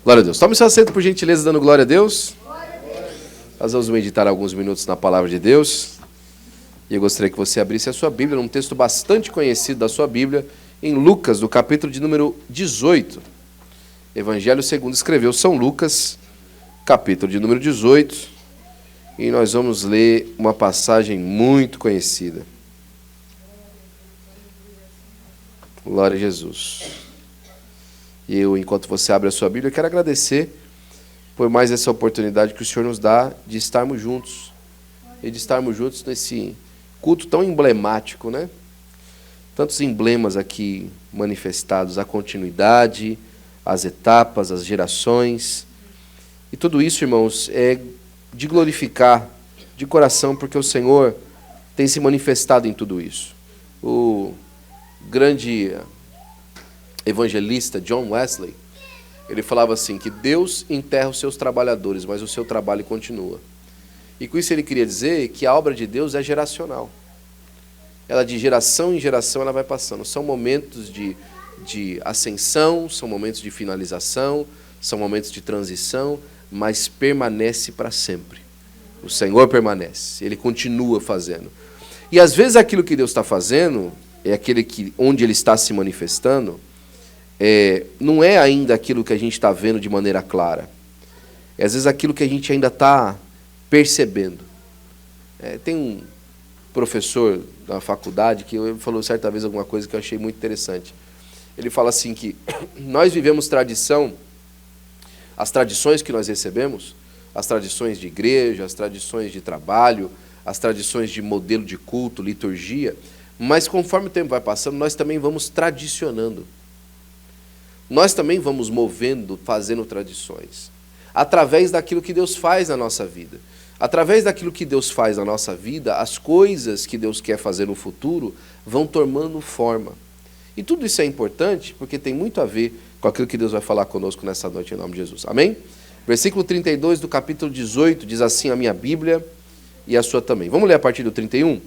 Glória a Deus. Tome seu assento, por gentileza, dando glória a Deus. Nós vamos meditar alguns minutos na palavra de Deus. E eu gostaria que você abrisse a sua Bíblia, num texto bastante conhecido da sua Bíblia, em Lucas, no capítulo de número 18. Evangelho segundo escreveu São Lucas, capítulo de número 18. E nós vamos ler uma passagem muito conhecida. Glória a Jesus. E eu, enquanto você abre a sua Bíblia, quero agradecer por mais essa oportunidade que o Senhor nos dá de estarmos juntos. E de estarmos juntos nesse culto tão emblemático, né? Tantos emblemas aqui manifestados, a continuidade, as etapas, as gerações. E tudo isso, irmãos, é de glorificar de coração, porque o Senhor tem se manifestado em tudo isso. O grande evangelista John Wesley, ele falava assim, que Deus enterra os seus trabalhadores, mas o seu trabalho continua. E com isso ele queria dizer que a obra de Deus é geracional. Ela de geração em geração ela vai passando. São momentos de ascensão, são momentos de finalização, são momentos de transição, mas permanece para sempre. O Senhor permanece, Ele continua fazendo. E às vezes aquilo que Deus está fazendo, é aquele que, onde Ele está se manifestando, não é ainda aquilo que a gente está vendo de maneira clara. É às vezes aquilo que a gente ainda está percebendo. Tem um professor da faculdade que ele falou certa vez alguma coisa que eu achei muito interessante. Ele fala assim que nós vivemos tradição, as tradições que nós recebemos, as tradições de igreja, as tradições de trabalho, as tradições de modelo de culto, liturgia, mas conforme o tempo vai passando, nós também vamos tradicionando. Nós também vamos movendo, fazendo tradições. Através daquilo que Deus faz na nossa vida. Através daquilo que Deus faz na nossa vida, as coisas que Deus quer fazer no futuro vão tomando forma. E tudo isso é importante porque tem muito a ver com aquilo que Deus vai falar conosco nessa noite, em nome de Jesus. Amém? Versículo 32 do capítulo 18 diz assim a minha Bíblia e a sua também. Vamos ler a partir do 31?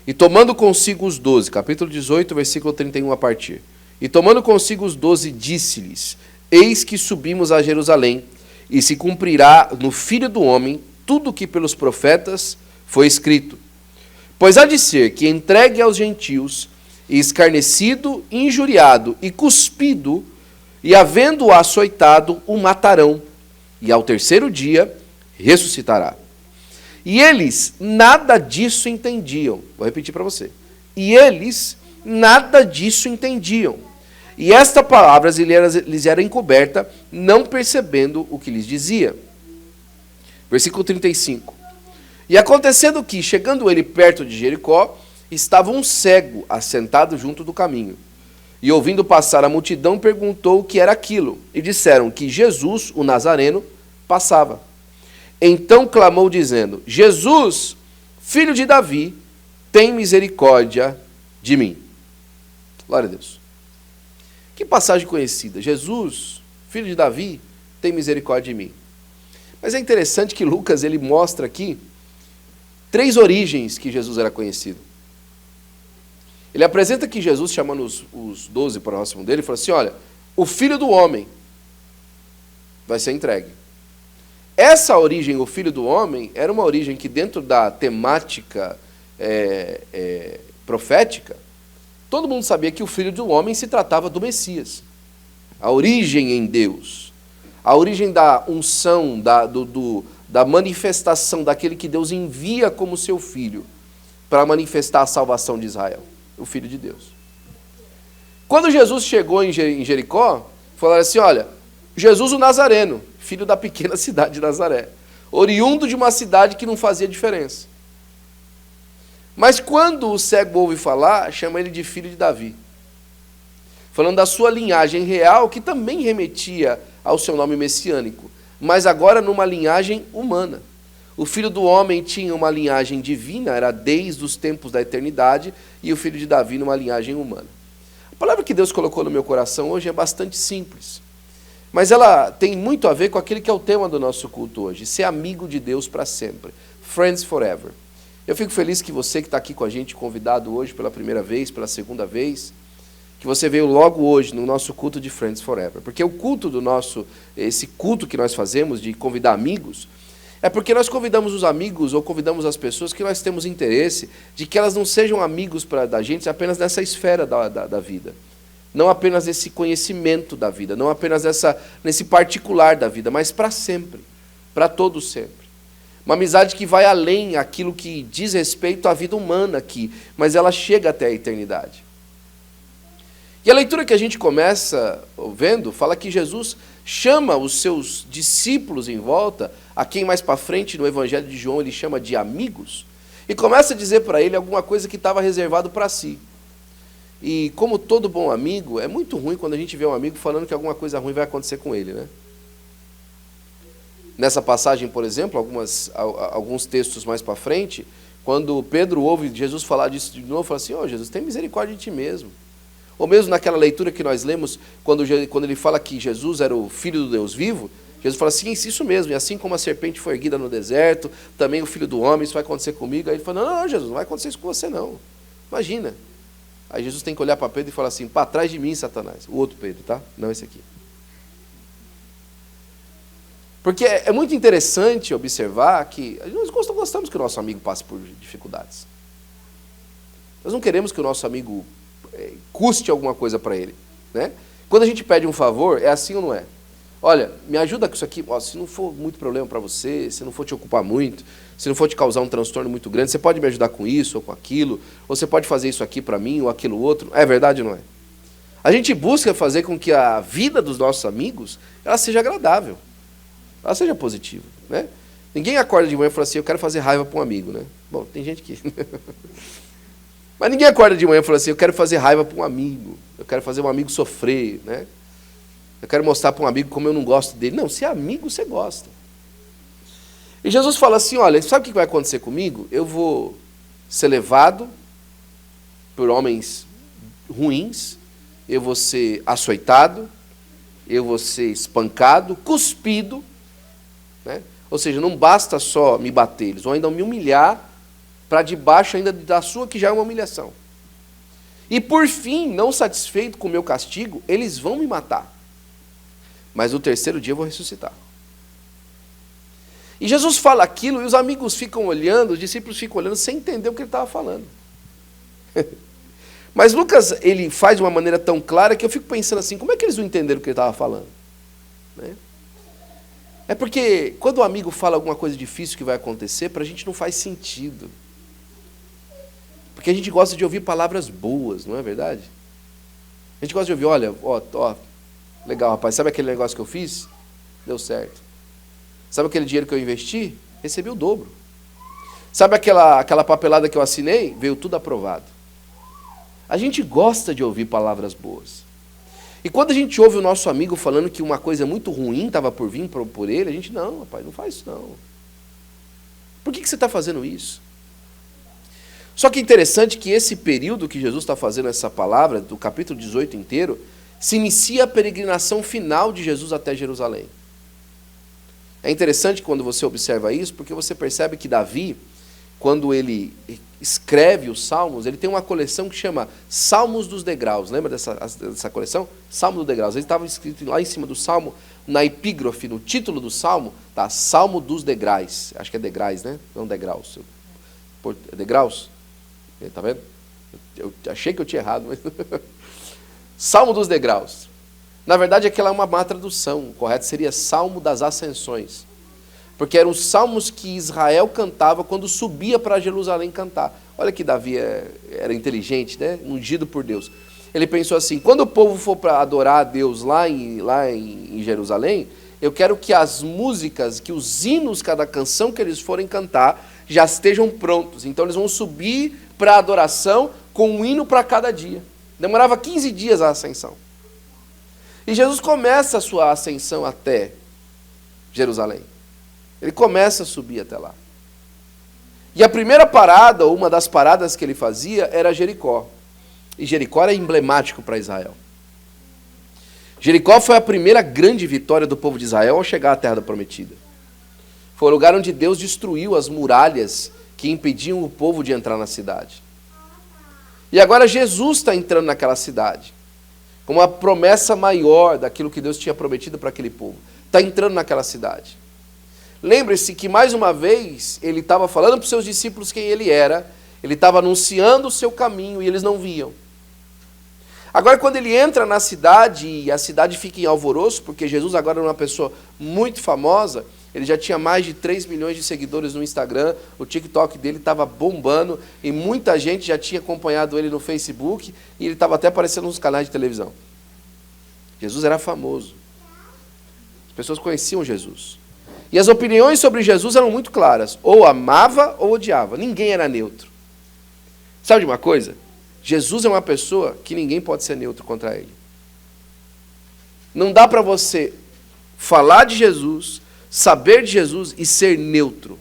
E tomando consigo os 12, capítulo 18, versículo 31 a partir. E tomando consigo os 12, disse-lhes, eis que subimos a Jerusalém, e se cumprirá no Filho do Homem tudo o que pelos profetas foi escrito. Pois há de ser que entregue aos gentios, e escarnecido, injuriado e cuspido, e havendo-o açoitado, o matarão, e ao terceiro dia ressuscitará. E eles nada disso entendiam. Vou repetir para você. E eles nada disso entendiam. E esta palavra lhes era encoberta, não percebendo o que lhes dizia. Versículo 35. E acontecendo que, chegando ele perto de Jericó, estava um cego assentado junto do caminho. E ouvindo passar a multidão, perguntou o que era aquilo. E disseram que Jesus, o Nazareno, passava. Então clamou dizendo, Jesus, filho de Davi, tem misericórdia de mim. Glória a Deus. Que passagem conhecida. Jesus, filho de Davi, tem misericórdia de mim. Mas é interessante que Lucas ele mostra aqui 3 origens que Jesus era conhecido. Ele apresenta que Jesus, chamando os 12 próximos dele, fala assim, olha, o Filho do Homem vai ser entregue. Essa origem, o Filho do Homem, era uma origem que dentro da temática profética, todo mundo sabia que o Filho do Homem se tratava do Messias. A origem em Deus. A origem da unção, da manifestação daquele que Deus envia como seu Filho para manifestar a salvação de Israel. O Filho de Deus. Quando Jesus chegou em Jericó, falaram assim, olha, Jesus o Nazareno, filho da pequena cidade de Nazaré, oriundo de uma cidade que não fazia diferença. Mas quando o cego ouve falar, chama ele de filho de Davi. Falando da sua linhagem real, que também remetia ao seu nome messiânico, mas agora numa linhagem humana. O Filho do Homem tinha uma linhagem divina, era desde os tempos da eternidade, e o Filho de Davi numa linhagem humana. A palavra que Deus colocou no meu coração hoje é bastante simples, mas ela tem muito a ver com aquele que é o tema do nosso culto hoje, ser amigo de Deus para sempre, friends forever. Eu fico feliz que você que está aqui com a gente, convidado hoje pela primeira vez, pela segunda vez, que você veio logo hoje no nosso culto de Friends Forever. Porque o culto esse culto que nós fazemos de convidar amigos, é porque nós convidamos os amigos ou convidamos as pessoas que nós temos interesse de que elas não sejam amigos da gente apenas nessa esfera da vida. Não apenas nesse conhecimento da vida, não apenas nesse particular da vida, mas para sempre, para todo sempre. Uma amizade que vai além aquilo que diz respeito à vida humana aqui, mas ela chega até a eternidade. E a leitura que a gente começa vendo fala que Jesus chama os seus discípulos em volta, a quem mais para frente no Evangelho de João ele chama de amigos, e começa a dizer para ele alguma coisa que estava reservado para si. E como todo bom amigo, é muito ruim quando a gente vê um amigo falando que alguma coisa ruim vai acontecer com ele, né? Nessa passagem, por exemplo, alguns textos mais para frente, quando Pedro ouve Jesus falar disso de novo, fala assim, Jesus, tem misericórdia de ti mesmo. Ou mesmo naquela leitura que nós lemos, quando ele fala que Jesus era o Filho do Deus vivo, Jesus fala assim, isso mesmo, e assim como a serpente foi erguida no deserto, também o Filho do Homem, isso vai acontecer comigo. Aí ele fala, não, Jesus, não vai acontecer isso com você não. Imagina. Aí Jesus tem que olhar para Pedro e falar assim, para trás de mim, Satanás. O outro Pedro, tá? Não esse aqui. Porque é muito interessante observar que nós gostamos que o nosso amigo passe por dificuldades. Nós não queremos que o nosso amigo custe alguma coisa para ele, né? Quando a gente pede um favor, é assim ou não é? Olha, me ajuda com isso aqui, se não for muito problema para você, se não for te ocupar muito, se não for te causar um transtorno muito grande, você pode me ajudar com isso ou com aquilo, ou você pode fazer isso aqui para mim ou aquilo outro. É verdade ou não é? A gente busca fazer com que a vida dos nossos amigos ela seja agradável, ela seja positiva, né? Ninguém acorda de manhã e fala assim, eu quero fazer raiva para um amigo, né? Bom, tem gente que... Mas ninguém acorda de manhã e fala assim, eu quero fazer raiva para um amigo, eu quero fazer um amigo sofrer, né? Eu quero mostrar para um amigo como eu não gosto dele. Não, se é amigo, você gosta. E Jesus fala assim, olha, sabe o que vai acontecer comigo? Eu vou ser levado por homens ruins, eu vou ser açoitado, eu vou ser espancado, cuspido, né? Ou seja, não basta só me bater, eles vão ainda me humilhar para debaixo ainda da sua, que já é uma humilhação. E por fim, não satisfeito com o meu castigo, eles vão me matar. Mas no terceiro dia eu vou ressuscitar. E Jesus fala aquilo e os amigos ficam olhando, os discípulos ficam olhando sem entender o que ele estava falando. Mas Lucas, ele faz de uma maneira tão clara que eu fico pensando assim, como é que eles não entenderam o que ele estava falando? Né? É porque quando o amigo fala alguma coisa difícil que vai acontecer, para a gente não faz sentido. Porque a gente gosta de ouvir palavras boas, não é verdade? A gente gosta de ouvir, olha, legal, rapaz, sabe aquele negócio que eu fiz? Deu certo. Sabe aquele dinheiro que eu investi? Recebi o dobro. Sabe aquela papelada que eu assinei? Veio tudo aprovado. A gente gosta de ouvir palavras boas. E quando a gente ouve o nosso amigo falando que uma coisa muito ruim estava por vir por ele, a gente, não, rapaz, não faz isso não. Por que você está fazendo isso? Só que é interessante que esse período que Jesus está fazendo essa palavra, do capítulo 18 inteiro, se inicia a peregrinação final de Jesus até Jerusalém. É interessante quando você observa isso, porque você percebe que Davi, quando ele escreve os Salmos, ele tem uma coleção que chama Salmos dos Degraus. Lembra dessa coleção? Salmo dos Degraus. Ele estava escrito lá em cima do Salmo, na epígrafe, no título do Salmo, tá, Salmo dos Degraus. Acho que é degraus, né? Não degraus. É degraus? Tá vendo? Eu achei que eu tinha errado, mas... Salmo dos Degraus. Na verdade, aquela é uma má tradução. O correto seria Salmo das Ascensões. Porque eram os salmos que Israel cantava quando subia para Jerusalém cantar. Olha que Davi era inteligente, né? Ungido por Deus. Ele pensou assim, quando o povo for para adorar a Deus lá em Jerusalém, eu quero que as músicas, que os hinos, cada canção que eles forem cantar, já estejam prontos. Então eles vão subir para a adoração com um hino para cada dia. Demorava 15 dias a ascensão. E Jesus começa a sua ascensão até Jerusalém. Ele começa a subir até lá. E a primeira parada, ou uma das paradas que ele fazia, era Jericó. E Jericó era emblemático para Israel. Jericó foi a primeira grande vitória do povo de Israel ao chegar à Terra Prometida. Foi o lugar onde Deus destruiu as muralhas que impediam o povo de entrar na cidade. E agora Jesus está entrando naquela cidade. como uma promessa maior daquilo que Deus tinha prometido para aquele povo. Está entrando naquela cidade. Lembre-se que, mais uma vez, ele estava falando para os seus discípulos quem ele era, ele estava anunciando o seu caminho e eles não viam. Agora, quando ele entra na cidade e a cidade fica em alvoroço, porque Jesus agora era uma pessoa muito famosa, ele já tinha mais de 3 milhões de seguidores no Instagram, o TikTok dele estava bombando e muita gente já tinha acompanhado ele no Facebook e ele estava até aparecendo nos canais de televisão. Jesus era famoso. As pessoas conheciam Jesus. E as opiniões sobre Jesus eram muito claras. Ou amava ou odiava. Ninguém era neutro. Sabe de uma coisa? Jesus é uma pessoa que ninguém pode ser neutro contra ele. Não dá para você falar de Jesus, saber de Jesus e ser neutro.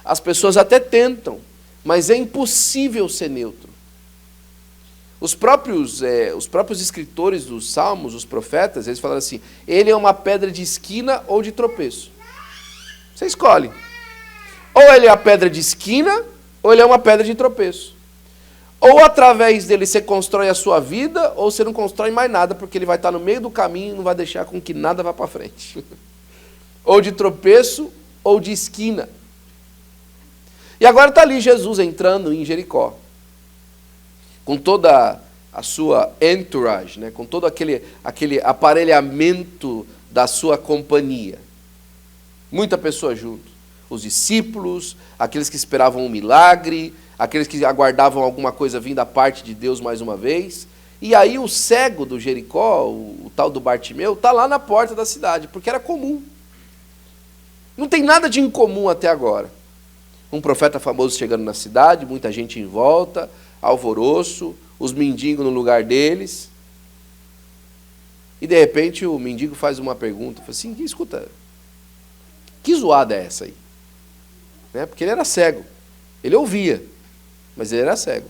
As pessoas até tentam, mas é impossível ser neutro. Os próprios escritores dos Salmos, os profetas, eles falaram assim, ele é uma pedra de esquina ou de tropeço. Você escolhe. Ou ele é a pedra de esquina, ou ele é uma pedra de tropeço. Ou através dele você constrói a sua vida, ou você não constrói mais nada, porque ele vai estar no meio do caminho e não vai deixar com que nada vá para frente. Ou de tropeço, ou de esquina. E agora está ali Jesus entrando em Jericó. Com toda a sua entourage, né? Com todo aquele aparelhamento da sua companhia. Muita pessoa junto. Os discípulos, aqueles que esperavam um milagre, aqueles que aguardavam alguma coisa vindo da parte de Deus mais uma vez. E aí o cego do Jericó, o tal do Bartimeu, está lá na porta da cidade, porque era comum. Não tem nada de incomum até agora. Um profeta famoso chegando na cidade, muita gente em volta, alvoroço, os mendigos no lugar deles. E de repente o mendigo faz uma pergunta, fala assim, escuta, que zoada é essa aí? Né? Porque ele era cego, ele ouvia, mas ele era cego.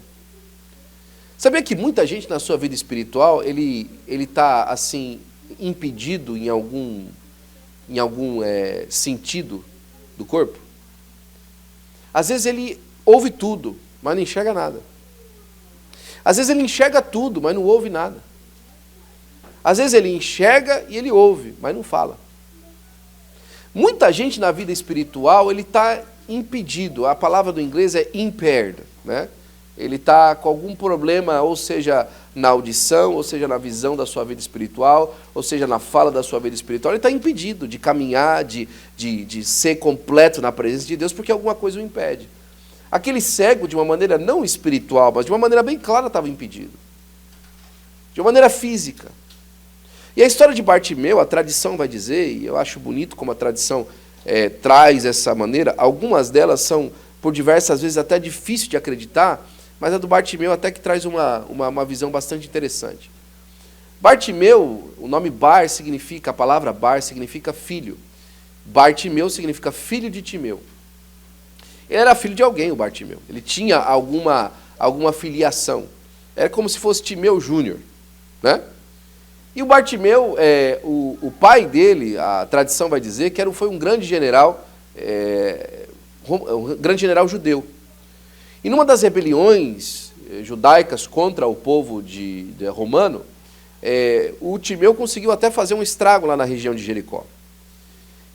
Sabia que muita gente na sua vida espiritual, ele está assim, impedido em algum sentido do corpo? Às vezes ele ouve tudo, mas não enxerga nada. Às vezes ele enxerga tudo, mas não ouve nada. Às vezes ele enxerga e ele ouve, mas não fala. Muita gente na vida espiritual, ele está impedido. A palavra do inglês é impaired, né? Ele está com algum problema, ou seja, na audição, ou seja, na visão da sua vida espiritual, ou seja, na fala da sua vida espiritual. Ele está impedido de caminhar, de ser completo na presença de Deus, porque alguma coisa o impede. Aquele cego, de uma maneira não espiritual, mas de uma maneira bem clara, estava impedido. De uma maneira física. E a história de Bartimeu, a tradição vai dizer, e eu acho bonito como a tradição traz essa maneira, algumas delas são, por diversas vezes, até difícil de acreditar, mas a do Bartimeu até que traz uma visão bastante interessante. Bartimeu, o nome Bar significa, a palavra Bar significa filho. Bartimeu significa filho de Timeu. Ele era filho de alguém, o Bartimeu. Ele tinha alguma filiação. Era como se fosse Timeu Júnior, né? E o Bartimeu, o pai dele, a tradição vai dizer, que foi um grande general, judeu. E numa das rebeliões judaicas contra o povo romano, o Timeu conseguiu até fazer um estrago lá na região de Jericó.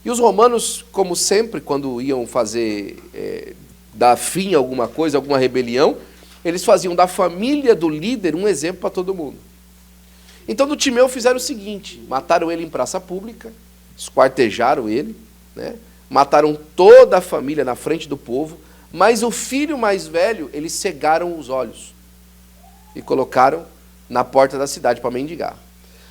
E os romanos, como sempre, quando iam dar fim a alguma coisa, alguma rebelião, eles faziam da família do líder um exemplo para todo mundo. Então, do Timeu fizeram o seguinte, mataram ele em praça pública, esquartejaram ele, né? Mataram toda a família na frente do povo, mas o filho mais velho, eles cegaram os olhos e colocaram na porta da cidade para mendigar.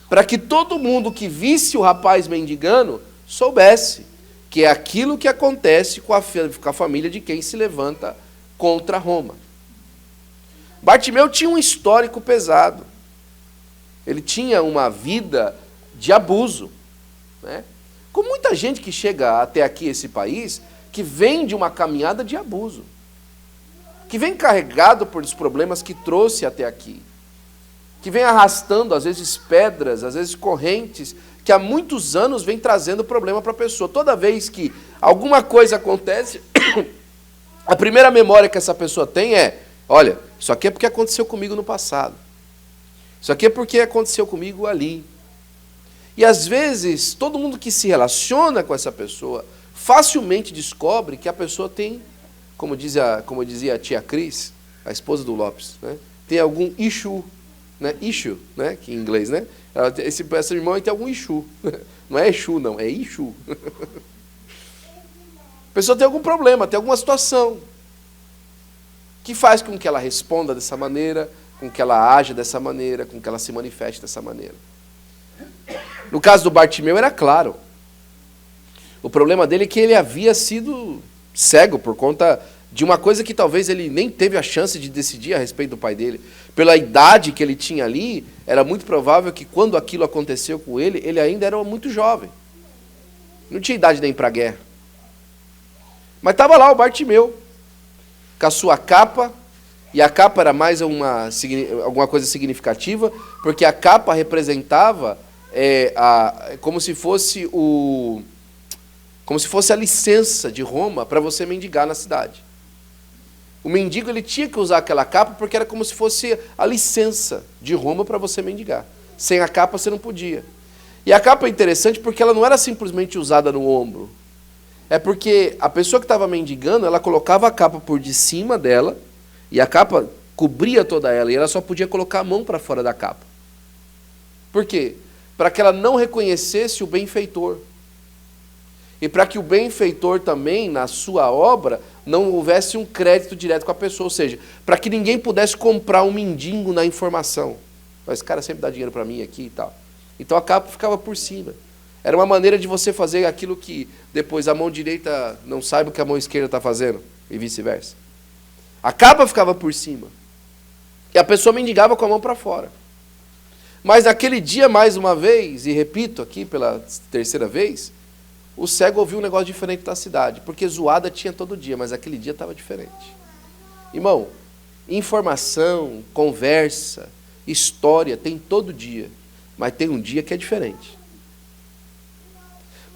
Para que todo mundo que visse o rapaz mendigando soubesse que é aquilo que acontece com a família de quem se levanta contra Roma. Bartimeu tinha um histórico pesado. Ele tinha uma vida de abuso, né? Com muita gente que chega até aqui, esse país, que vem de uma caminhada de abuso, que vem carregado por os problemas que trouxe até aqui, que vem arrastando, às vezes, pedras, às vezes, correntes, que há muitos anos vem trazendo problema para a pessoa. Toda vez que alguma coisa acontece, a primeira memória que essa pessoa tem é, olha, isso aqui é porque aconteceu comigo no passado. Isso aqui é porque aconteceu comigo ali. E às vezes, todo mundo que se relaciona com essa pessoa facilmente descobre que a pessoa tem, como dizia a tia Cris, a esposa do Lopes, né? Tem algum issue, né? Issue, né? Que em inglês, né? Essa irmã tem algum issue. Não é issue, não, é issue. A pessoa tem algum problema, tem alguma situação que faz com que ela responda dessa maneira, com que ela haja dessa maneira, com que ela se manifeste dessa maneira. No caso do Bartimeu era claro. O problema dele é que ele havia sido cego por conta de uma coisa que talvez ele nem teve a chance de decidir a respeito do pai dele. Pela idade que ele tinha ali, era muito provável que quando aquilo aconteceu com ele, ele ainda era muito jovem. Não tinha idade nem para a guerra. Mas estava lá o Bartimeu, com a sua capa, e a capa era mais alguma coisa significativa, porque a capa representava como se fosse a licença de Roma para você mendigar na cidade. O mendigo ele tinha que usar aquela capa porque era como se fosse a licença de Roma para você mendigar. Sem a capa você não podia. E a capa é interessante porque ela não era simplesmente usada no ombro. É porque a pessoa que estava mendigando, ela colocava a capa por de cima dela, e a capa cobria toda ela, e ela só podia colocar a mão para fora da capa. Por quê? Para que ela não reconhecesse o benfeitor. E para que o benfeitor também, na sua obra, não houvesse um crédito direto com a pessoa. Ou seja, para que ninguém pudesse comprar um mendigo na informação. Esse cara sempre dá dinheiro para mim aqui e tal. Então a capa ficava por cima. Era uma maneira de você fazer aquilo que depois a mão direita não saiba o que a mão esquerda está fazendo, e vice-versa. A capa ficava por cima. E a pessoa mendigava com a mão para fora. Mas naquele dia, mais uma vez, e repito aqui pela terceira vez, o cego ouviu um negócio diferente da cidade, porque zoada tinha todo dia, mas aquele dia estava diferente. Irmão, informação, conversa, história tem todo dia, mas tem um dia que é diferente.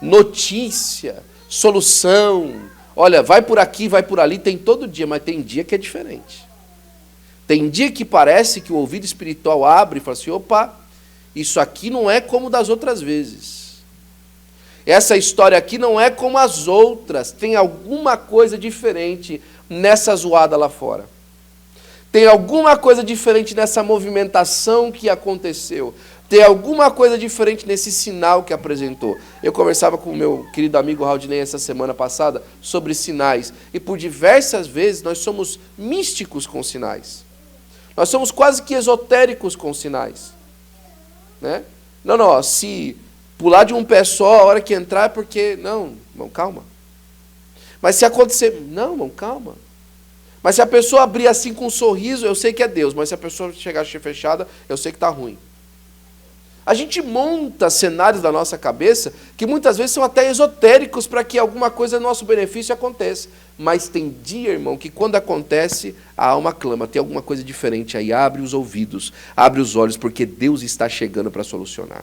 Notícia, solução, olha, vai por aqui, vai por ali, tem todo dia, mas tem dia que é diferente. Tem dia que parece que o ouvido espiritual abre e fala assim, opa, isso aqui não é como das outras vezes. Essa história aqui não é como as outras, tem alguma coisa diferente nessa zoada lá fora. Tem alguma coisa diferente nessa movimentação que aconteceu. Tem alguma coisa diferente nesse sinal que apresentou. Eu conversava com o meu querido amigo Raudinei essa semana passada sobre sinais. E por diversas vezes nós somos místicos com sinais. Nós somos quase que esotéricos com sinais. Né? Não, se pular de um pé só a hora que entrar é porque... Não, irmão, calma. Mas se acontecer... Não, irmão, calma. Mas se a pessoa abrir assim com um sorriso, eu sei que é Deus. Mas se a pessoa chegar fechada, eu sei que está ruim. A gente monta cenários da nossa cabeça que muitas vezes são até esotéricos para que alguma coisa no nosso benefício aconteça. Mas tem dia, irmão, que quando acontece, a alma clama, tem alguma coisa diferente aí. Abre os ouvidos, abre os olhos, porque Deus está chegando para solucionar.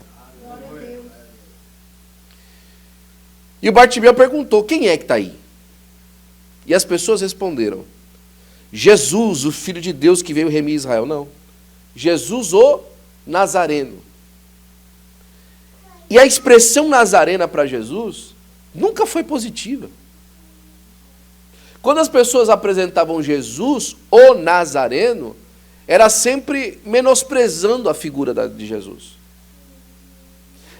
E o Bartimeu perguntou, quem é que está aí? E as pessoas responderam, Jesus, o Filho de Deus que veio remir Israel. Não, Jesus o Nazareno. E a expressão nazarena para Jesus nunca foi positiva. Quando as pessoas apresentavam Jesus, o Nazareno, era sempre menosprezando a figura de Jesus.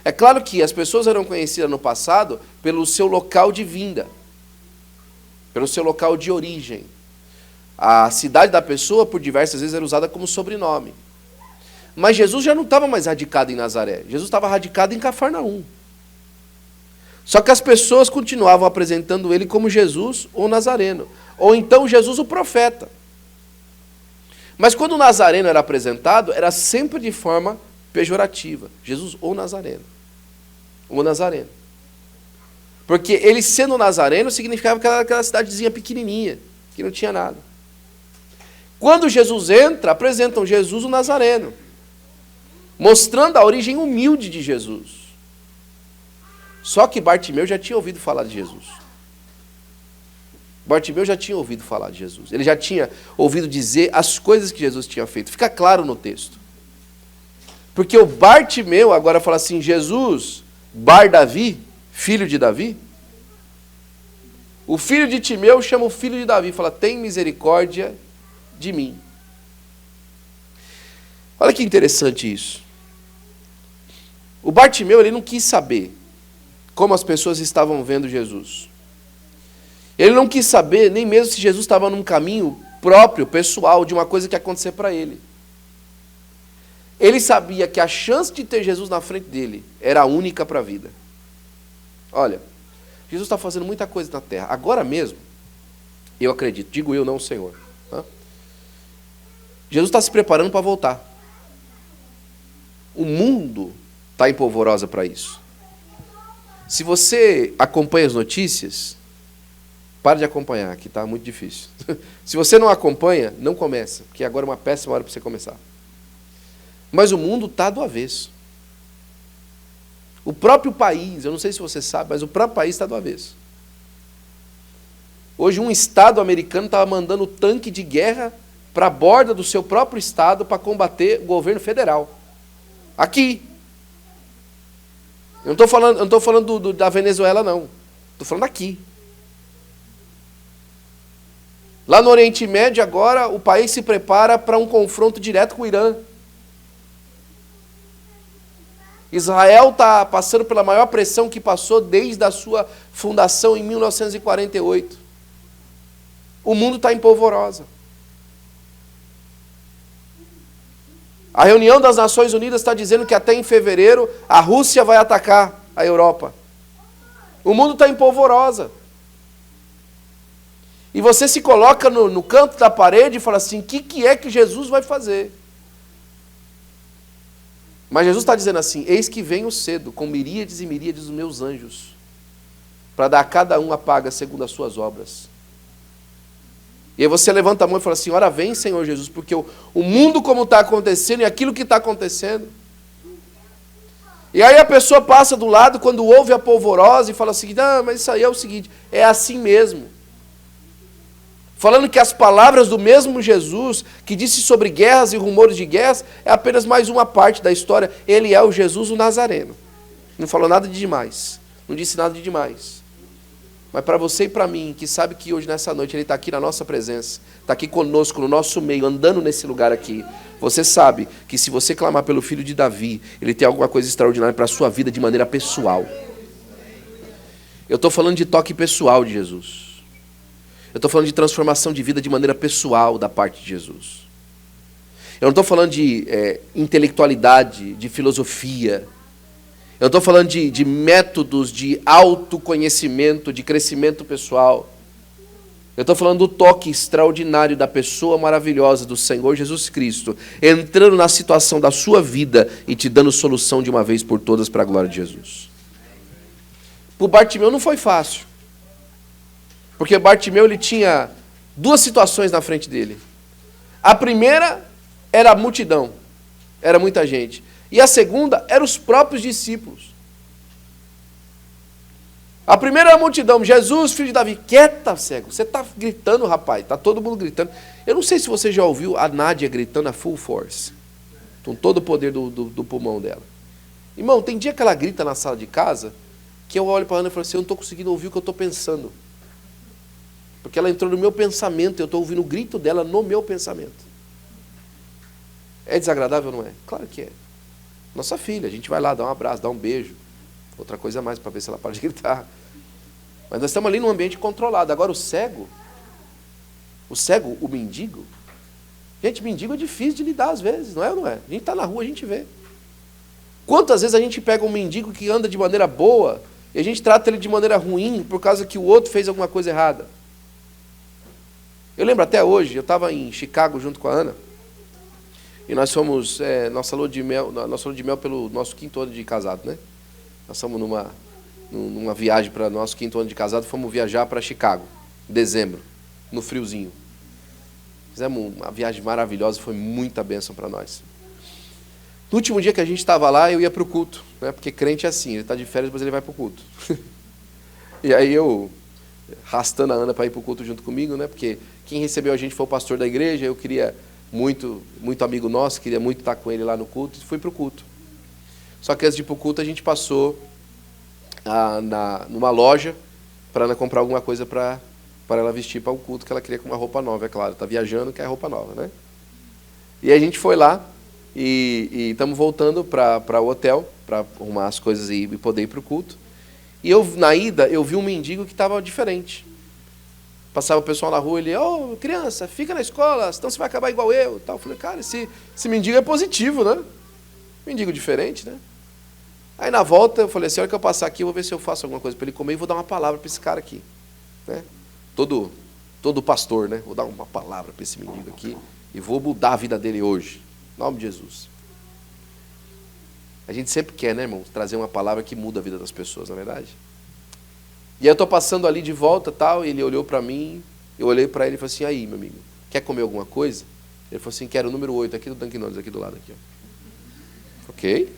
É claro que as pessoas eram conhecidas no passado pelo seu local de vinda, pelo seu local de origem. A cidade da pessoa, por diversas vezes, era usada como sobrenome. Mas Jesus já não estava mais radicado em Nazaré. Jesus estava radicado em Cafarnaum. Só que as pessoas continuavam apresentando ele como Jesus, o Nazareno. Ou então Jesus, o profeta. Mas quando o Nazareno era apresentado, era sempre de forma pejorativa. Jesus, o Nazareno. O Nazareno. Porque ele sendo Nazareno, significava que era aquela cidadezinha pequenininha, que não tinha nada. Quando Jesus entra, apresentam Jesus, o Nazareno. Mostrando a origem humilde de Jesus. Só que Bartimeu já tinha ouvido falar de Jesus. Bartimeu já tinha ouvido falar de Jesus. Ele já tinha ouvido dizer as coisas que Jesus tinha feito. Fica claro no texto. Porque o Bartimeu agora fala assim, Jesus, Bar Davi, filho de Davi. O filho de Timeu chama o filho de Davi, fala, tem misericórdia de mim. Olha que interessante isso. O Bartimeu, ele não quis saber como as pessoas estavam vendo Jesus. Ele não quis saber nem mesmo se Jesus estava num caminho próprio, pessoal, de uma coisa que ia acontecer para ele. Ele sabia que a chance de ter Jesus na frente dele era a única para a vida. Olha, Jesus está fazendo muita coisa na terra. Agora mesmo, eu acredito, digo eu, não o Senhor. Tá? Jesus está se preparando para voltar. O mundo está em polvorosa para isso. Se você acompanha as notícias, para de acompanhar, que está muito difícil. Se você não acompanha, não começa, porque agora é uma péssima hora para você começar. Mas o mundo está do avesso. O próprio país, eu não sei se você sabe, mas o próprio país está do avesso. Hoje um estado americano estava mandando tanque de guerra para a borda do seu próprio estado para combater o governo federal. Aqui. Eu não estou falando da Venezuela, não. Estou falando aqui. Lá no Oriente Médio, agora, o país se prepara para um confronto direto com o Irã. Israel está passando pela maior pressão que passou desde a sua fundação em 1948. O mundo está em polvorosa. A reunião das Nações Unidas está dizendo que até em fevereiro a Rússia vai atacar a Europa. O mundo está em polvorosa. E você se coloca no canto da parede e fala assim, o que é que Jesus vai fazer? Mas Jesus está dizendo assim, eis que venho cedo, com miríades e miríades dos meus anjos, para dar a cada um a paga segundo as suas obras. E aí você levanta a mão e fala assim, ora vem, Senhor Jesus, porque o mundo como está acontecendo e aquilo que está acontecendo. E aí a pessoa passa do lado quando ouve a polvorosa e fala assim, não, mas isso aí é o seguinte, é assim mesmo. Falando que as palavras do mesmo Jesus, que disse sobre guerras e rumores de guerras, é apenas mais uma parte da história. Ele é o Jesus o Nazareno. Não falou nada de demais. Não disse nada de demais. Mas para você e para mim, que sabe que hoje nessa noite Ele está aqui na nossa presença, está aqui conosco, no nosso meio, andando nesse lugar aqui, você sabe que se você clamar pelo Filho de Davi, Ele tem alguma coisa extraordinária para a sua vida de maneira pessoal. Eu estou falando de toque pessoal de Jesus. Eu estou falando de transformação de vida de maneira pessoal da parte de Jesus. Eu não estou falando de intelectualidade, de filosofia. Eu estou falando de métodos de autoconhecimento, de crescimento pessoal. Eu estou falando do toque extraordinário da pessoa maravilhosa do Senhor Jesus Cristo, entrando na situação da sua vida e te dando solução de uma vez por todas para a glória de Jesus. Para o Bartimeu não foi fácil. Porque Bartimeu ele tinha duas situações na frente dele. A primeira era a multidão, era muita gente. E a segunda eram os próprios discípulos. A primeira era a multidão, Jesus, filho de Davi, quieta, cego. Você está gritando, rapaz, está todo mundo gritando. Eu não sei se você já ouviu a Nádia gritando a full force, com todo o poder do pulmão dela. Irmão, tem dia que ela grita na sala de casa, que eu olho para a Ana e falo assim, eu não estou conseguindo ouvir o que eu estou pensando. Porque ela entrou no meu pensamento, eu estou ouvindo o grito dela no meu pensamento. É desagradável, não é? Claro que é. Nossa filha, a gente vai lá, dá um abraço, dá um beijo. Outra coisa a mais, para ver se ela para de gritar. Mas nós estamos ali num ambiente controlado. Agora o cego, o mendigo, gente, mendigo é difícil de lidar às vezes, não é ou não é? A gente está na rua, a gente vê. Quantas vezes a gente pega um mendigo que anda de maneira boa e a gente trata ele de maneira ruim por causa que o outro fez alguma coisa errada? Eu lembro até hoje, eu estava em Chicago junto com a Ana, e nós fomos, nossa lua de mel pelo nosso 5º ano de casado, né? Nós fomos numa viagem para nosso 5º ano de casado, fomos viajar para Chicago, em dezembro, no friozinho. Fizemos uma viagem maravilhosa, foi muita bênção para nós. No último dia que a gente estava lá, eu ia para o culto, né? Porque crente é assim, ele está de férias, mas ele vai para o culto. E aí eu, arrastando a Ana para ir para o culto junto comigo, né? Porque quem recebeu a gente foi o pastor da igreja, eu queria muito amigo nosso, queria muito estar com ele lá no culto, e fui para o culto. Só que antes de ir para o culto, a gente passou numa loja para ela comprar alguma coisa para ela vestir para o culto, que ela queria com uma roupa nova, é claro. Está viajando, quer roupa nova, né? E a gente foi lá e estamos voltando para o hotel, para arrumar as coisas e poder ir para o culto. E na ida, eu vi um mendigo que estava diferente. Passava o pessoal na rua, ele, criança, fica na escola, senão você vai acabar igual eu. Eu falei, cara, esse mendigo é positivo, né? Mendigo diferente, né? Aí na volta, eu falei assim, a hora que eu passar aqui, eu vou ver se eu faço alguma coisa para ele comer e vou dar uma palavra para esse cara aqui. Né? Todo pastor, né? Vou dar uma palavra para esse mendigo aqui e vou mudar a vida dele hoje. Em nome de Jesus. A gente sempre quer, né, irmão, trazer uma palavra que muda a vida das pessoas, não é verdade? E aí eu estou passando ali de volta, tal, e ele olhou para mim, eu olhei para ele e falei assim, aí, meu amigo, quer comer alguma coisa? Ele falou assim, quero o número 8 aqui do Dunkin' Donuts, aqui do lado. Aqui, ó. Ok.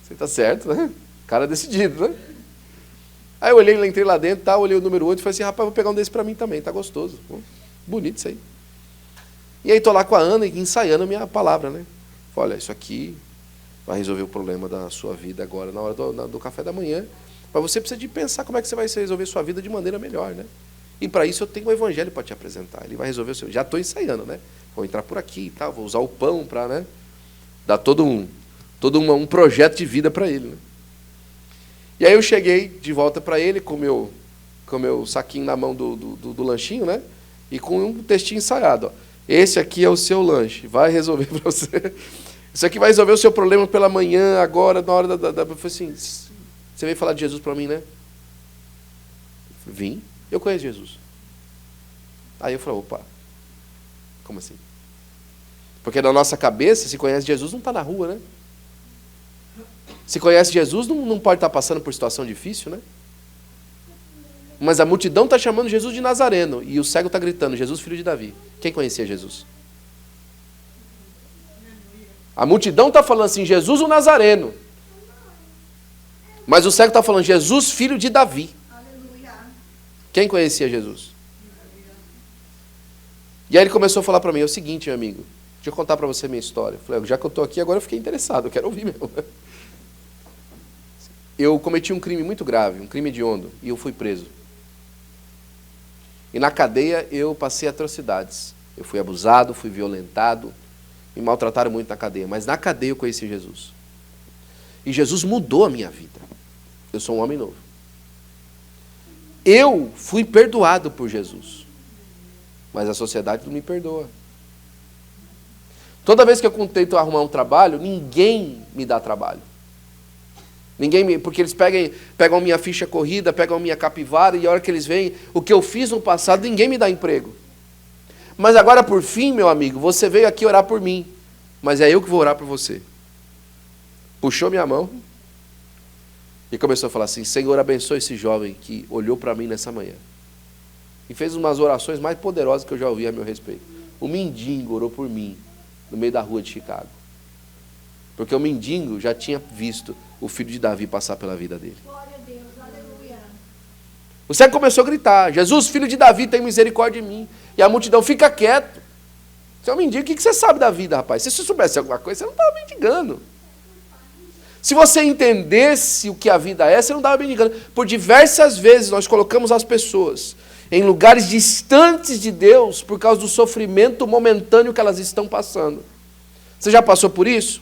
Você está certo, né? Cara decidido, né? Aí eu olhei, entrei lá dentro, tá, olhei o número 8 e falei assim, rapaz, vou pegar um desse para mim também, tá gostoso. Bonito isso aí. E aí estou lá com a Ana ensaiando a minha palavra, né? Falei, olha, isso aqui vai resolver o problema da sua vida agora, na hora do café da manhã. Mas você precisa de pensar como é que você vai resolver sua vida de maneira melhor, né? E para isso eu tenho o evangelho para te apresentar. Ele vai resolver o seu... Já estou ensaiando, né? Vou entrar por aqui e tal, vou usar o pão para, né, dar todo um projeto de vida para ele, né? E aí eu cheguei de volta para ele com o meu saquinho na mão do lanchinho, né? E com um textinho ensaiado. Ó. Esse aqui é o seu lanche, vai resolver para você. Isso aqui vai resolver o seu problema pela manhã, agora, na hora da... Eu falei assim, você veio falar de Jesus para mim, né? Eu falei, vim, eu conheço Jesus. Aí eu falei, opa, como assim? Porque na nossa cabeça, se conhece Jesus, não está na rua, né? Se conhece Jesus, não pode estar passando por situação difícil, né? Mas a multidão está chamando Jesus de Nazareno, e o cego está gritando, Jesus, filho de Davi. Quem conhecia Jesus? A multidão está falando assim, Jesus o Nazareno. Mas o cego está falando, Jesus, filho de Davi. Quem conhecia Jesus? E aí ele começou a falar para mim, é o seguinte, meu amigo, deixa eu contar para você a minha história. Eu falei, já que eu estou aqui, agora eu fiquei interessado, eu quero ouvir mesmo. Eu cometi um crime muito grave, um crime hediondo, e eu fui preso. E na cadeia eu passei atrocidades. Eu fui abusado, fui violentado, me maltrataram muito na cadeia. Mas na cadeia eu conheci Jesus. E Jesus mudou a minha vida. Eu sou um homem novo. Eu fui perdoado por Jesus. Mas a sociedade não me perdoa. Toda vez que eu tento arrumar um trabalho, ninguém me dá trabalho. Porque eles pegam minha ficha corrida, pegam minha capivara, e a hora que eles veem o que eu fiz no passado, ninguém me dá emprego. Mas agora, por fim, meu amigo, você veio aqui orar por mim, mas é eu que vou orar por você. Puxou minha mão e começou a falar assim, Senhor, abençoe esse jovem que olhou para mim nessa manhã. E fez umas orações mais poderosas que eu já ouvi a meu respeito. O mendigo orou por mim, no meio da rua de Chicago. Porque o mendigo já tinha visto o filho de Davi passar pela vida dele. Glória a Deus, aleluia. O cego começou a gritar, Jesus, filho de Davi, tem misericórdia de mim. E a multidão, fica quieto. Você é um mendigo, o que você sabe da vida, rapaz? Se você soubesse alguma coisa, você não estava mendigando. Se você entendesse o que a vida é, você não estava mendigando. Por diversas vezes nós colocamos as pessoas em lugares distantes de Deus por causa do sofrimento momentâneo que elas estão passando. Você já passou por isso?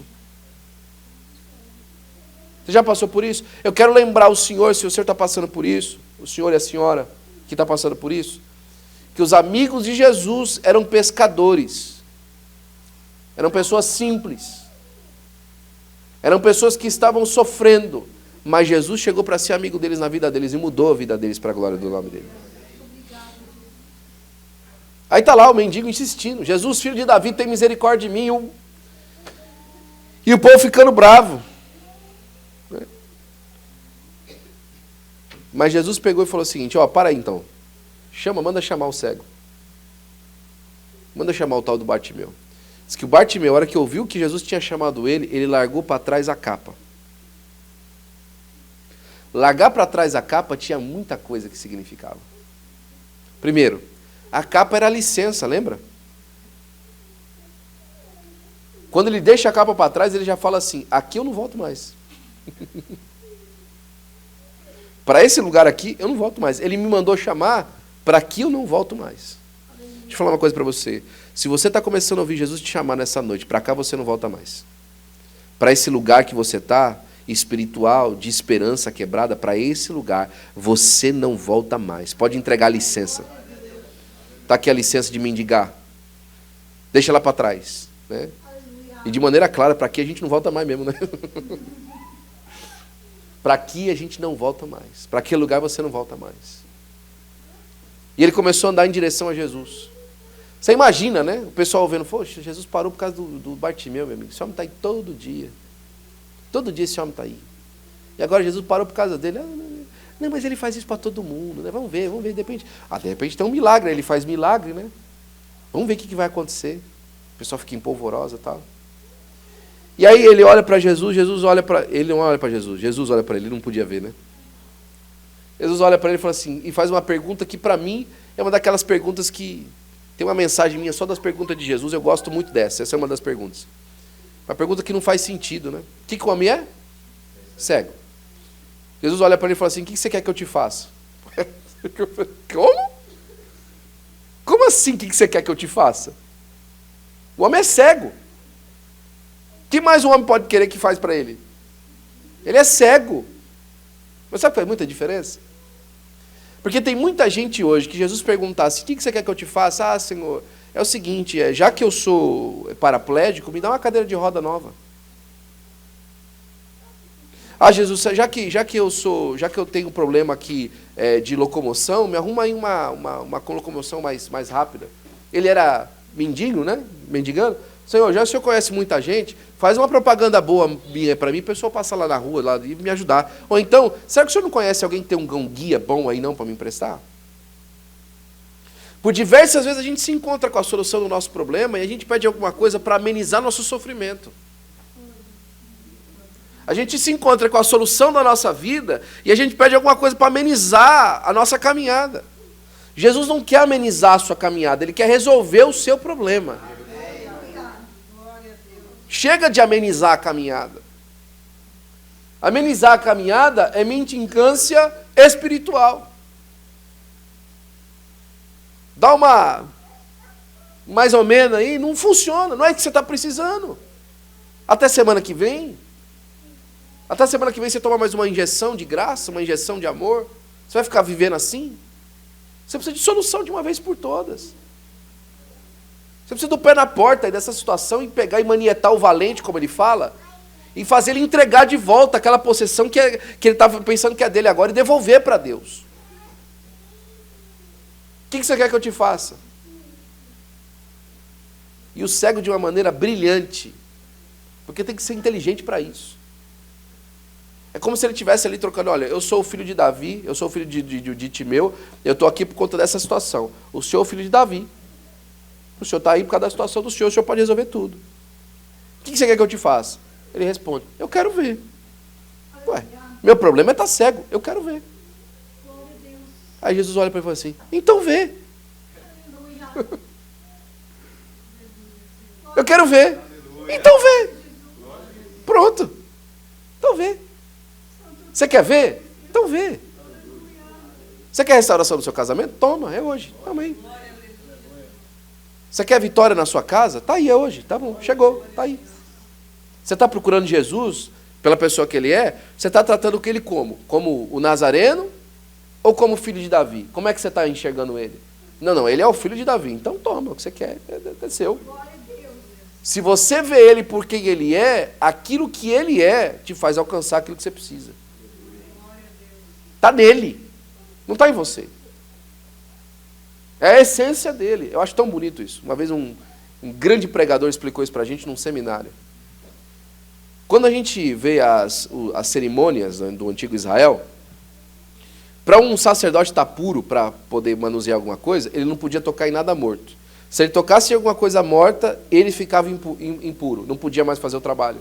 Você já passou por isso? Eu quero lembrar o senhor, se o senhor está passando por isso, o senhor e a senhora que está passando por isso, que os amigos de Jesus eram pescadores, eram pessoas simples, eram pessoas que estavam sofrendo, mas Jesus chegou para ser amigo deles na vida deles e mudou a vida deles para a glória do nome dele. Aí está lá o mendigo insistindo, Jesus, filho de Davi, tem misericórdia de mim, e o povo ficando bravo. Mas Jesus pegou e falou o seguinte, para aí então, manda chamar o cego, manda chamar o tal do Bartimeu. Diz que o Bartimeu, a hora que ouviu que Jesus tinha chamado ele largou para trás a capa. Largar para trás a capa tinha muita coisa que significava. Primeiro, a capa era a licença, lembra? Quando ele deixa a capa para trás, ele já fala assim, aqui eu não volto mais. Para esse lugar aqui, eu não volto mais. Ele me mandou chamar, para aqui eu não volto mais. Deixa eu falar uma coisa para você. Se você está começando a ouvir Jesus te chamar nessa noite, para cá você não volta mais. Para esse lugar que você está, espiritual, de esperança quebrada, para esse lugar, você não volta mais. Pode entregar a licença. Está aqui a licença de mendigar. Deixa ela para trás. Né? E de maneira clara, para aqui a gente não volta mais mesmo. Né? Para aqui a gente não volta mais. Para aquele lugar você não volta mais. E ele começou a andar em direção a Jesus. Você imagina, né? O pessoal vendo, poxa, Jesus parou por causa do Bartimeu, meu amigo. Esse homem está aí todo dia. Todo dia esse homem está aí. E agora Jesus parou por causa dele. Não, mas ele faz isso para todo mundo, né? Vamos ver, de repente. De repente tem um milagre, ele faz milagre, né? Vamos ver o que vai acontecer. O pessoal fica empolvorosa e tal. E aí ele olha para Jesus, Jesus olha para... Ele não olha para Jesus, Jesus olha para ele, não podia ver, né? Jesus olha para ele e fala assim, e faz uma pergunta que para mim é uma daquelas perguntas que... Tem uma mensagem minha só das perguntas de Jesus, eu gosto muito dessa, essa é uma das perguntas. Uma pergunta que não faz sentido, né? O que o homem é? Cego. Jesus olha para ele e fala assim, o que você quer que eu te faça? Como? Como assim, o que você quer que eu te faça? O homem é cego. O que mais um homem pode querer que faz para ele? Ele é cego. Mas sabe que faz muita diferença? Porque tem muita gente hoje que Jesus perguntasse, o que você quer que eu te faça? Ah, Senhor, é o seguinte, já que eu sou paraplégico, me dá uma cadeira de roda nova. Ah, Jesus, já que eu tenho um problema aqui de locomoção, me arruma aí uma locomoção mais rápida. Ele era mendigo, né? Mendigando. Senhor, já que o senhor conhece muita gente, faz uma propaganda boa minha para mim, o pessoal passa lá na rua lá, e me ajudar. Ou então, será que o senhor não conhece alguém que tem um guia bom aí não para me emprestar? Por diversas vezes a gente se encontra com a solução do nosso problema e a gente pede alguma coisa para amenizar nosso sofrimento. A gente se encontra com a solução da nossa vida e a gente pede alguma coisa para amenizar a nossa caminhada. Jesus não quer amenizar a sua caminhada, Ele quer resolver o seu problema. Chega de amenizar a caminhada. Amenizar a caminhada é mendicância espiritual. Dá uma mais ou menos aí, não funciona, não é que você está precisando. Até semana que vem. Até semana que vem você toma mais uma injeção de graça, uma injeção de amor. Você vai ficar vivendo assim? Você precisa de solução de uma vez por todas. Você precisa do pé na porta aí dessa situação e pegar e manietar o valente, como ele fala, e fazer ele entregar de volta aquela possessão que ele estava pensando que é dele agora e devolver para Deus. O que você quer que eu te faça? E o cego de uma maneira brilhante, porque tem que ser inteligente para isso. É como se ele estivesse ali trocando, olha, eu sou o filho de Davi, eu sou o filho de Timeu, eu estou aqui por conta dessa situação. O senhor é o filho de Davi. O senhor está aí por causa da situação do senhor pode resolver tudo. O que você quer que eu te faça? Ele responde, eu quero ver. Ué, meu problema é estar cego, eu quero ver. Aí Jesus olha para ele e fala assim, então vê. Eu quero ver. Então vê. Pronto. Então vê. Você quer ver? Então vê. Você quer restauração do seu casamento? Toma, é hoje. Amém. Você quer vitória na sua casa? Está aí, é hoje. Tá bom, chegou, está aí. Você está procurando Jesus pela pessoa que ele é? Você está tratando ele como? Como o Nazareno ou como o filho de Davi? Como é que você está enxergando ele? Não, ele é o filho de Davi. Então toma, o que você quer é seu. Se você vê ele por quem ele é, aquilo que ele é te faz alcançar aquilo que você precisa. Está nele, não está em você. É a essência dele. Eu acho tão bonito isso. Uma vez um grande pregador explicou isso para a gente num seminário. Quando a gente vê as cerimônias, né, do antigo Israel, para um sacerdote estar puro para poder manusear alguma coisa, ele não podia tocar em nada morto. Se ele tocasse em alguma coisa morta, ele ficava impuro, não podia mais fazer o trabalho.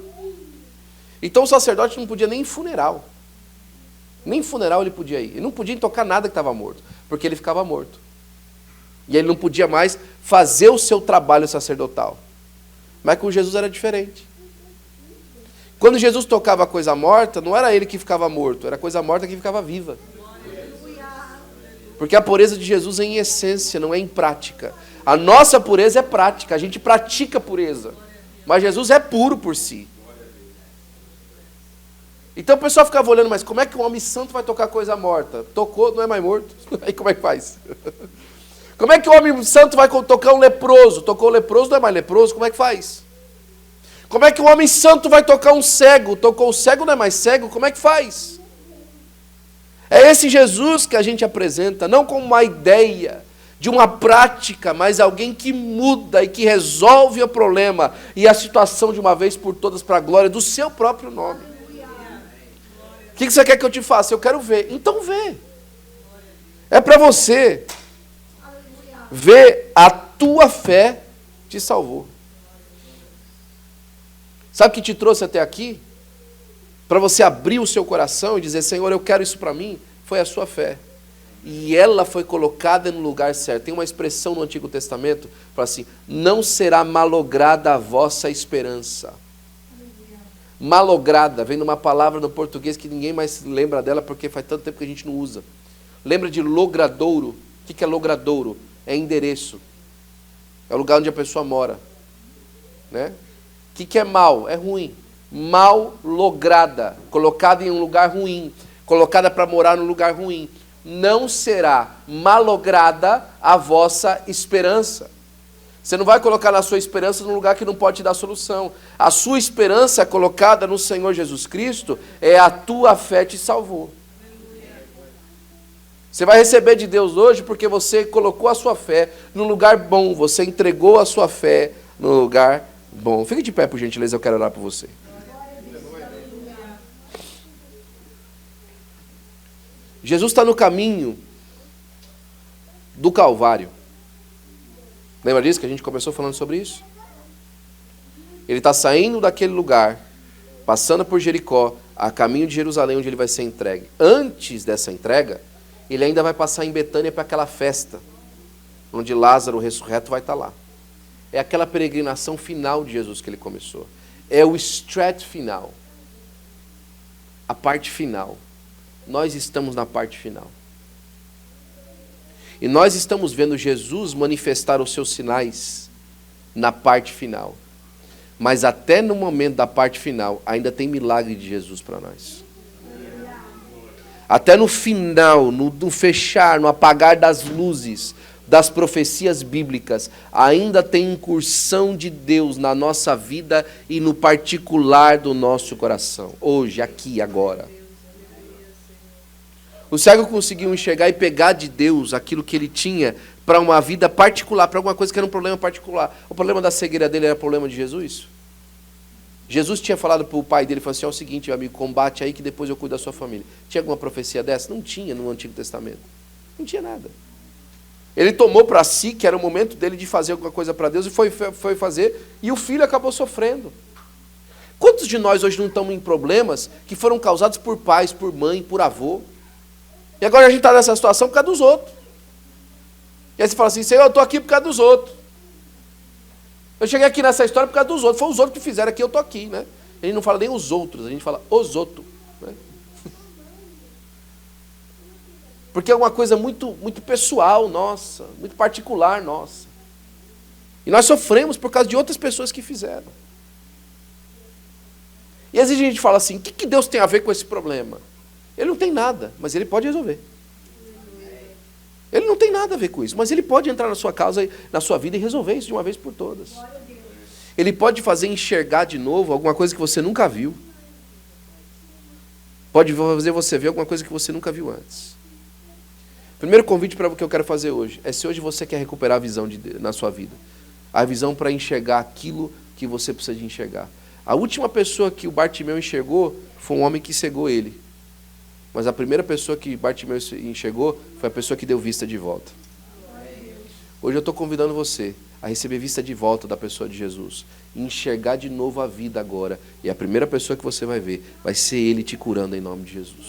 Então o sacerdote não podia nem em funeral. Nem em funeral ele podia ir. Ele não podia tocar nada que estava morto, porque ele ficava morto. E ele não podia mais fazer o seu trabalho sacerdotal. Mas com Jesus era diferente. Quando Jesus tocava a coisa morta, não era ele que ficava morto, era a coisa morta que ficava viva. Porque a pureza de Jesus é em essência, não é em prática. A nossa pureza é prática, a gente pratica a pureza. Mas Jesus é puro por si. Então o pessoal ficava olhando, mas como é que um homem santo vai tocar coisa morta? Tocou, não é mais morto. Aí como é que faz? Como é que o homem santo vai tocar um leproso? Tocou o leproso, não é mais leproso, como é que faz? Como é que o homem santo vai tocar um cego? Tocou o cego, não é mais cego, como é que faz? É esse Jesus que a gente apresenta, não como uma ideia de uma prática, mas alguém que muda e que resolve o problema e a situação de uma vez por todas para a glória do seu próprio nome. O que você quer que eu te faça? Eu quero ver. Então vê. É para você. Vê, a tua fé te salvou. Sabe o que te trouxe até aqui? Para você abrir o seu coração e dizer, Senhor, eu quero isso para mim, foi a sua fé. E ela foi colocada no lugar certo. Tem uma expressão no Antigo Testamento, fala assim, não será malograda a vossa esperança. Malograda, vem de uma palavra no português que ninguém mais lembra dela, porque faz tanto tempo que a gente não usa. Lembra de logradouro? O que é logradouro? É endereço. É o lugar onde a pessoa mora. Né? O que é mal? É ruim. Mal lograda, colocada em um lugar ruim, colocada para morar num lugar ruim. Não será malograda a vossa esperança. Você não vai colocar na sua esperança num lugar que não pode te dar solução. A sua esperança colocada no Senhor Jesus Cristo é a tua fé te salvou. Você vai receber de Deus hoje porque você colocou a sua fé num lugar bom, você entregou a sua fé no lugar bom. Fique de pé, por gentileza, eu quero orar por você. Jesus está no caminho do Calvário. Lembra disso que a gente começou falando sobre isso? Ele está saindo daquele lugar, passando por Jericó, a caminho de Jerusalém, onde ele vai ser entregue. Antes dessa entrega, ele ainda vai passar em Betânia para aquela festa, onde Lázaro, o ressurreto, vai estar lá. É aquela peregrinação final de Jesus que ele começou. É o stretch final. A parte final. Nós estamos na parte final. E nós estamos vendo Jesus manifestar os seus sinais na parte final. Mas até no momento da parte final, ainda tem milagre de Jesus para nós. Até no final, no fechar, no apagar das luzes, das profecias bíblicas, ainda tem incursão de Deus na nossa vida e no particular do nosso coração. Hoje, aqui, agora. O cego conseguiu enxergar e pegar de Deus aquilo que ele tinha para uma vida particular, para alguma coisa que era um problema particular. O problema da cegueira dele era problema de Jesus? Jesus tinha falado para o pai dele, falou assim, é o seguinte, meu amigo, combate aí que depois eu cuido da sua família. Tinha alguma profecia dessa? Não tinha no Antigo Testamento. Não tinha nada. Ele tomou para si, que era o momento dele de fazer alguma coisa para Deus, e foi fazer, e o filho acabou sofrendo. Quantos de nós hoje não estamos em problemas que foram causados por pais, por mãe, por avô? E agora a gente está nessa situação por causa dos outros. E aí você fala assim, Senhor, eu estou aqui por causa dos outros. Eu cheguei aqui nessa história por causa dos outros. Foi os outros que fizeram aqui, eu estou aqui. Né? A gente não fala nem os outros, a gente fala os outros. Né? Porque é uma coisa muito, muito pessoal nossa, muito particular nossa. E nós sofremos por causa de outras pessoas que fizeram. E às vezes a gente fala assim, o que Deus tem a ver com esse problema? Ele não tem nada, mas ele pode resolver. Ele não tem nada a ver com isso, mas ele pode entrar na sua casa, na sua vida e resolver isso de uma vez por todas. Ele pode fazer enxergar de novo alguma coisa que você nunca viu. Pode fazer você ver alguma coisa que você nunca viu antes. Primeiro convite para o que eu quero fazer hoje é se hoje você quer recuperar a visão na sua vida. A visão para enxergar aquilo que você precisa de enxergar. A última pessoa que o Bartimeu enxergou foi um homem que cegou ele. Mas a primeira pessoa que Bartimeu enxergou foi a pessoa que deu vista de volta. Hoje eu estou convidando você a receber vista de volta da pessoa de Jesus. E enxergar de novo a vida agora. E a primeira pessoa que você vai ver vai ser Ele te curando em nome de Jesus.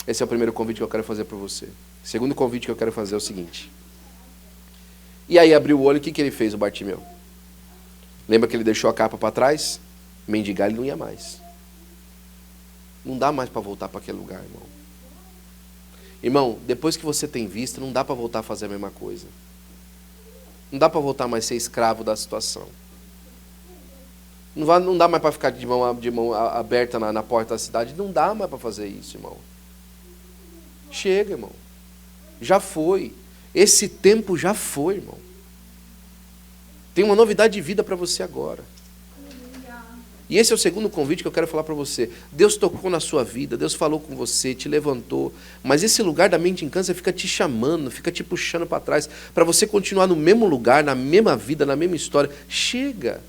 Esse é o primeiro convite que eu quero fazer para você. O segundo convite que eu quero fazer é o seguinte. E aí abriu o olho, o que ele fez, o Bartimeu? Lembra que ele deixou a capa para trás? Mendigar ele não ia mais. Não dá mais para voltar para aquele lugar, irmão. Irmão, depois que você tem vista, não dá para voltar a fazer a mesma coisa. Não dá para voltar mais a ser escravo da situação. Não dá mais para ficar de mão aberta na porta da cidade. Não dá mais para fazer isso, irmão. Chega, irmão. Já foi. Esse tempo já foi, irmão. Tem uma novidade de vida para você agora. E esse é o segundo convite que eu quero falar para você. Deus tocou na sua vida, Deus falou com você, te levantou, mas esse lugar da mente em câncer fica te chamando, fica te puxando para trás, para você continuar no mesmo lugar, na mesma vida, na mesma história. Chega!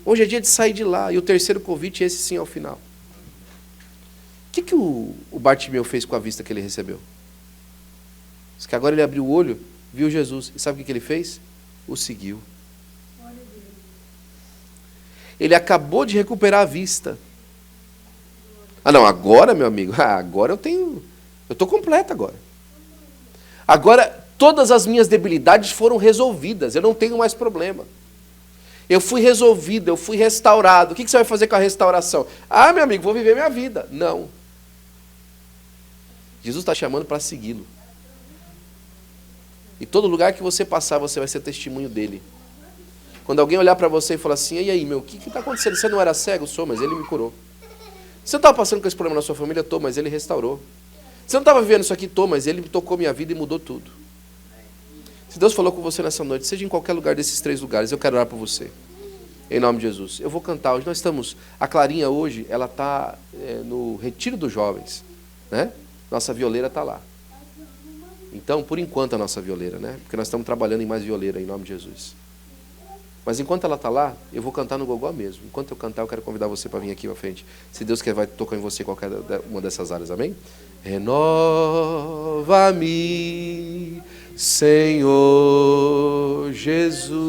Hoje é dia de sair de lá. E o terceiro convite é esse sim ao final. O que o Bartimeu fez com a vista que ele recebeu? Diz que agora ele abriu o olho, viu Jesus. E sabe o que ele fez? O seguiu. Ele acabou de recuperar a vista. Ah não, agora, meu amigo, agora eu estou completo agora. Agora, todas as minhas debilidades foram resolvidas, eu não tenho mais problema. Eu fui resolvido, eu fui restaurado. O que você vai fazer com a restauração? Ah, meu amigo, vou viver minha vida. Não. Jesus está chamando para segui-lo. E todo lugar que você passar, você vai ser testemunho dele. Quando alguém olhar para você e falar assim, e aí, meu, o que está acontecendo? Você não era cego? Sou, mas ele me curou. Você não estava passando com esse problema na sua família? Estou, mas ele restaurou. Você não estava vivendo isso aqui? Estou, mas ele tocou minha vida e mudou tudo. Se Deus falou com você nessa noite, seja em qualquer lugar desses 3 lugares, eu quero orar por você. Em nome de Jesus. Eu vou cantar hoje. Nós estamos... A Clarinha hoje, ela está no retiro dos jovens. Né? Nossa violeira está lá. Então, por enquanto, a nossa violeira, né? Porque nós estamos trabalhando em mais violeira, em nome de Jesus. Mas enquanto ela está lá, eu vou cantar no gogó mesmo. Enquanto eu cantar, eu quero convidar você para vir aqui à frente. Se Deus quer, vai tocar em você em qualquer uma dessas áreas, amém? Renova-me, Senhor Jesus.